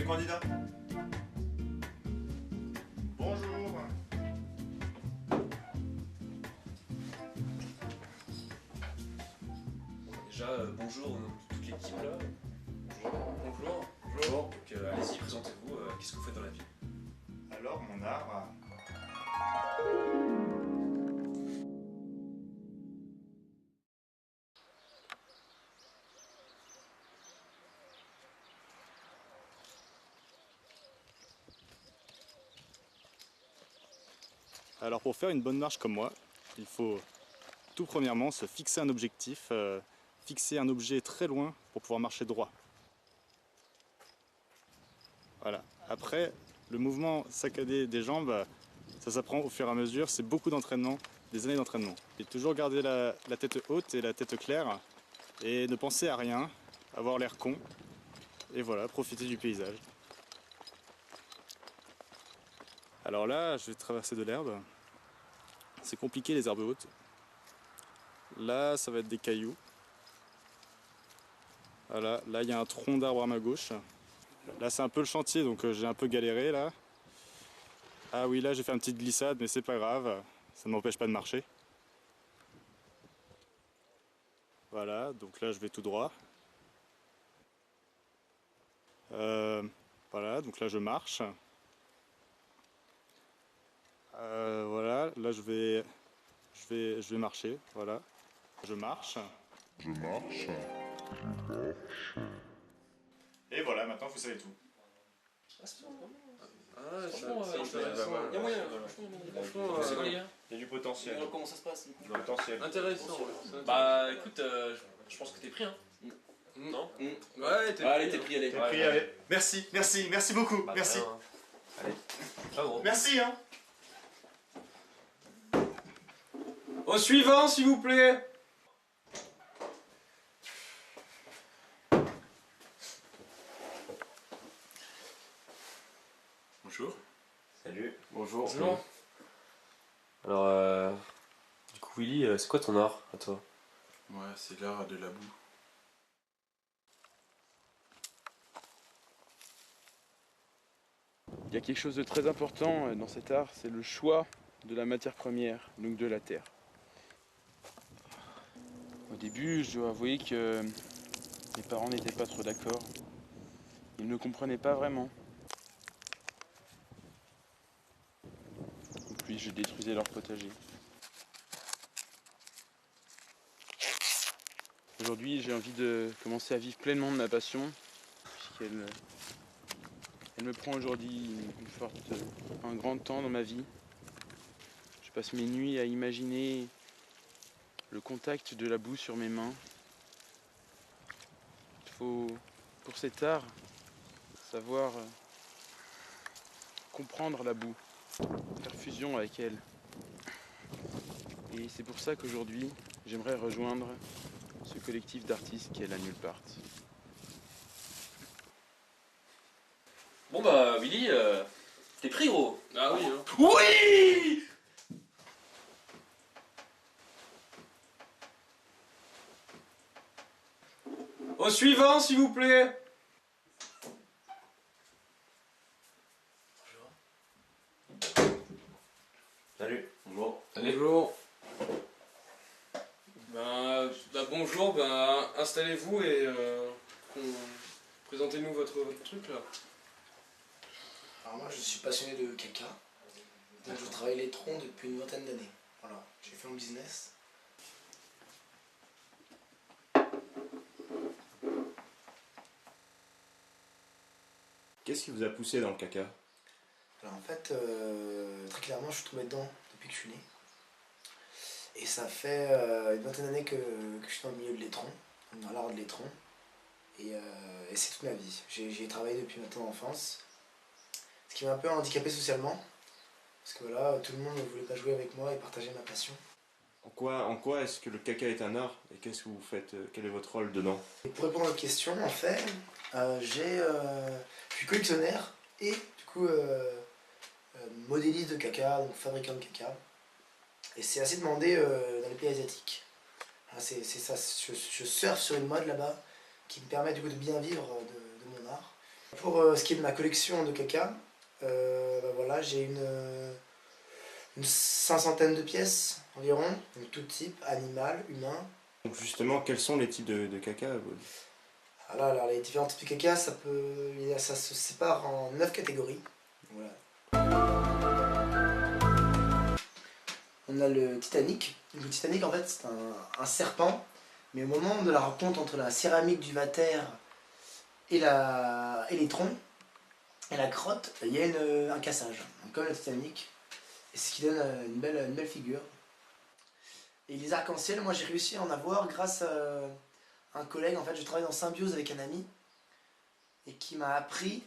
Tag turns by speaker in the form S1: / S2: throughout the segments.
S1: les candidats. Bonjour.
S2: Déjà, bonjour toute l'équipe là. Bonjour. Bonjour. Donc allez-y, présentez-vous. Qu'est-ce que vous faites dans la vie?
S1: Alors, mon art...
S3: Alors pour faire une bonne marche comme moi, il faut tout premièrement se fixer un objectif, fixer un objet très loin pour pouvoir marcher droit. Voilà. Après, le mouvement saccadé des jambes, ça s'apprend au fur et à mesure, c'est beaucoup d'entraînement, des années d'entraînement. Et toujours garder la tête haute et la tête claire et ne penser à rien, avoir l'air con et voilà, profiter du paysage. Alors là, je vais traverser de l'herbe. C'est compliqué les herbes hautes. Là, ça va être des cailloux. Voilà, là il y a un tronc d'arbre à ma gauche. Là c'est un peu le chantier, donc j'ai un peu galéré là. Ah oui, là j'ai fait une petite glissade, mais c'est pas grave, ça ne m'empêche pas de marcher. Voilà, donc là je vais tout droit. Voilà, donc là je marche. Voilà, là je vais marcher, voilà. Je marche.
S4: Je marche.
S1: Et voilà, maintenant vous savez tout.
S2: Ah, c'est bon.
S5: C'est
S2: intéressant.
S5: Il y a moyen.
S2: C'est quoi les gars?
S1: Il y a du potentiel.
S5: Comment ça se passe?
S1: Du potentiel.
S2: Intéressant. Bah écoute, je pense que t'es pris hein. Non?
S5: Ouais, t'es pris, allez.
S1: T'es pris, allez. Merci, merci, merci beaucoup.
S2: Bah,
S1: Merci.
S2: rien, hein. Allez. Ciao gros.
S1: Merci, hein.
S5: Au suivant, s'il vous plaît.
S2: Bonjour.
S5: Salut.
S2: Bonjour.
S5: Bonjour.
S2: Alors, du coup Willy, c'est quoi ton art à toi?
S6: Ouais, c'est l'art de la boue.
S7: Il y a quelque chose de très important dans cet art, c'est le choix de la matière première, donc de la terre. Au début, je dois avouer que mes parents n'étaient pas trop d'accord. Ils ne comprenaient pas vraiment. Et puis je détruisais leur potager. Aujourd'hui, j'ai envie de commencer à vivre pleinement de ma passion, puisqu'elle me prend aujourd'hui un grand temps dans ma vie. Je passe mes nuits à imaginer le contact de la boue sur mes mains. Il faut, pour cet art, savoir comprendre la boue, faire fusion avec elle. Et c'est pour ça qu'aujourd'hui, j'aimerais rejoindre ce collectif d'artistes qu'est la Nulle Part.
S2: Bon bah Willy, t'es pris gros.
S5: Ah oui, hein.
S2: Oui.
S5: Au suivant, s'il vous plaît.
S2: Salut. Bonjour.
S5: Bonjour. Bonjour, installez-vous et présentez-nous votre truc là.
S8: Alors moi je suis passionné de caca, donc je travaille les troncs depuis une vingtaine d'années. Voilà, j'ai fait mon business.
S9: Qu'est-ce qui vous a poussé dans le caca?
S8: Alors en fait, très clairement je suis tombé dedans depuis que je suis né. Et ça fait une vingtaine d'années que je suis dans le milieu de l'étron, dans l'art de l'étron. Et c'est toute ma vie. J'ai travaillé depuis ma tendre enfance. Ce qui m'a un peu handicapé socialement. Parce que voilà, tout le monde ne voulait pas jouer avec moi et partager ma passion.
S9: En quoi est-ce que le caca est un art? Et qu'est-ce que vous faites? Quel est votre rôle dedans?
S8: Et pour répondre à votre question, en fait, je suis collectionneur et du coup modéliste de caca, donc fabricant de caca. Et c'est assez demandé dans les pays asiatiques. C'est ça, je surfe sur une mode là-bas qui me permet du coup de bien vivre de mon art. Pour ce qui est de ma collection de caca, voilà, j'ai une cinquantaine de pièces environ, donc tout type, animal, humain.
S9: Donc justement, quels sont les types de caca
S8: Alors les différents types de caca, ça se sépare en 9 catégories. Voilà. On a le Titanic. Le Titanic, en fait, c'est un serpent, mais au moment de la rencontre entre la céramique du Vater et les troncs, et la crotte, il y a un cassage, comme le Titanic, et ce qui donne une belle figure. Et les arcs-en-ciel, moi j'ai réussi à en avoir grâce à un collègue. En fait, je travaille en symbiose avec un ami, et qui m'a appris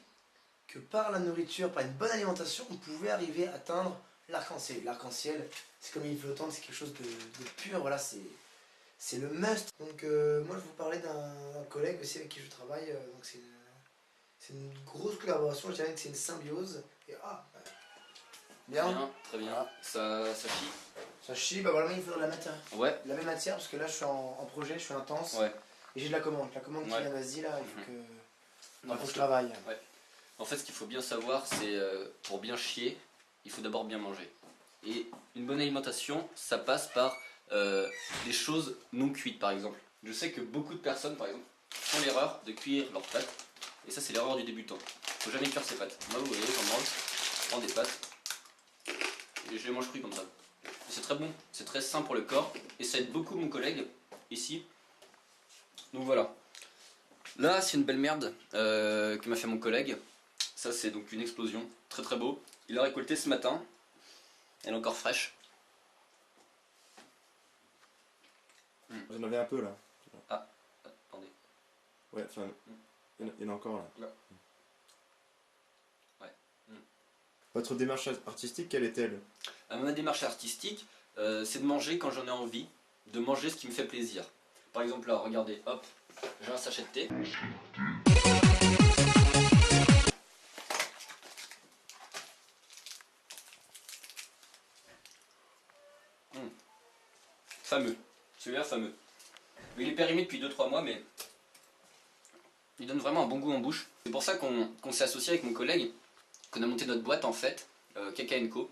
S8: que par la nourriture, par une bonne alimentation, on pouvait arriver à atteindre l'arc-en-ciel. L'arc-en-ciel, c'est comme une flottante, c'est quelque chose de pur, voilà, c'est le must. Donc moi je vous parlais d'un collègue aussi avec qui je travaille, donc c'est une grosse collaboration, je dirais que c'est une symbiose. Et bien,
S4: très bien.
S8: Voilà.
S4: Ça chie.
S8: Ça chie, bah voilà, il faut de la matière.
S4: Ouais.
S8: La même matière, parce que là je suis en projet, je suis intense.
S4: Ouais.
S8: Et j'ai de la commande qui vient d'Asie là, il faut
S4: Non,
S8: que je travaille.
S4: Ouais. En fait, ce qu'il faut bien savoir, c'est pour bien chier, il faut d'abord bien manger. Et une bonne alimentation, ça passe par des choses non cuites, par exemple. Je sais que beaucoup de personnes, par exemple, font l'erreur de cuire leurs pâtes. Et ça, c'est l'erreur du débutant. Il faut jamais cuire ses pâtes. Moi, vous voyez, j'en mange, je prends des pâtes et je les mange crues comme ça. C'est très bon, c'est très sain pour le corps et ça aide beaucoup mon collègue ici. Donc voilà. Là, c'est une belle merde que m'a fait mon collègue. Ça, c'est donc une explosion. Très très beau. Il l'a récolté ce matin. Elle est encore fraîche.
S9: Vous en avez un peu là.
S4: Ah, attendez.
S9: Ouais, enfin, il y en a encore là.
S4: Là. Ouais.
S9: Votre démarche artistique, quelle est-elle?
S4: Ma démarche artistique, c'est de manger quand j'en ai envie, de manger ce qui me fait plaisir. Par exemple là, regardez, hop, j'ai un sachet de thé. Fameux, celui-là fameux. Mais il est périmé depuis 2-3 mois, mais il donne vraiment un bon goût en bouche. C'est pour ça qu'on s'est associé avec mon collègue, qu'on a monté notre boîte en fait, Caca & Co,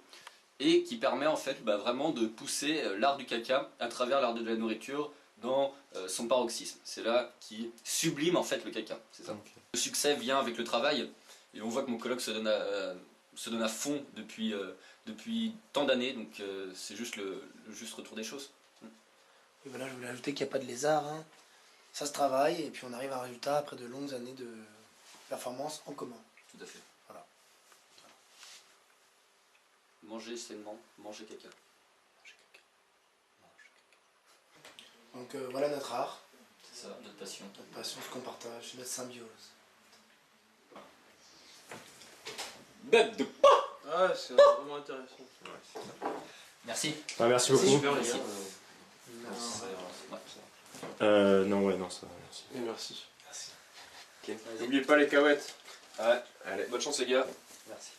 S4: et qui permet en fait vraiment de pousser l'art du caca à travers l'art de la nourriture dans son paroxysme. C'est là qui sublime en fait le caca, c'est ça. Okay. Le succès vient avec le travail, et on voit que mon collègue se donne à fond depuis tant d'années, donc c'est juste le juste retour des choses.
S8: Et voilà, je voulais ajouter qu'il n'y a pas de lézard, hein. Ça se travaille et puis on arrive à un résultat après de longues années de performance en commun.
S4: Tout à fait.
S8: Voilà.
S4: Manger sainement, manger caca.
S8: Donc voilà notre art.
S4: C'est ça, notre passion.
S8: Notre passion, ce qu'on partage, notre symbiose.
S5: Bête de pas. Ah, c'est vraiment intéressant.
S4: Merci.
S9: Ah, merci beaucoup.
S5: Super, les gars.
S9: Non, ça va, merci.
S5: Et merci.
S8: Merci.
S5: Okay. N'oubliez pas les cahuètes.
S4: Ouais.
S5: Allez, bonne chance les gars.
S4: Merci.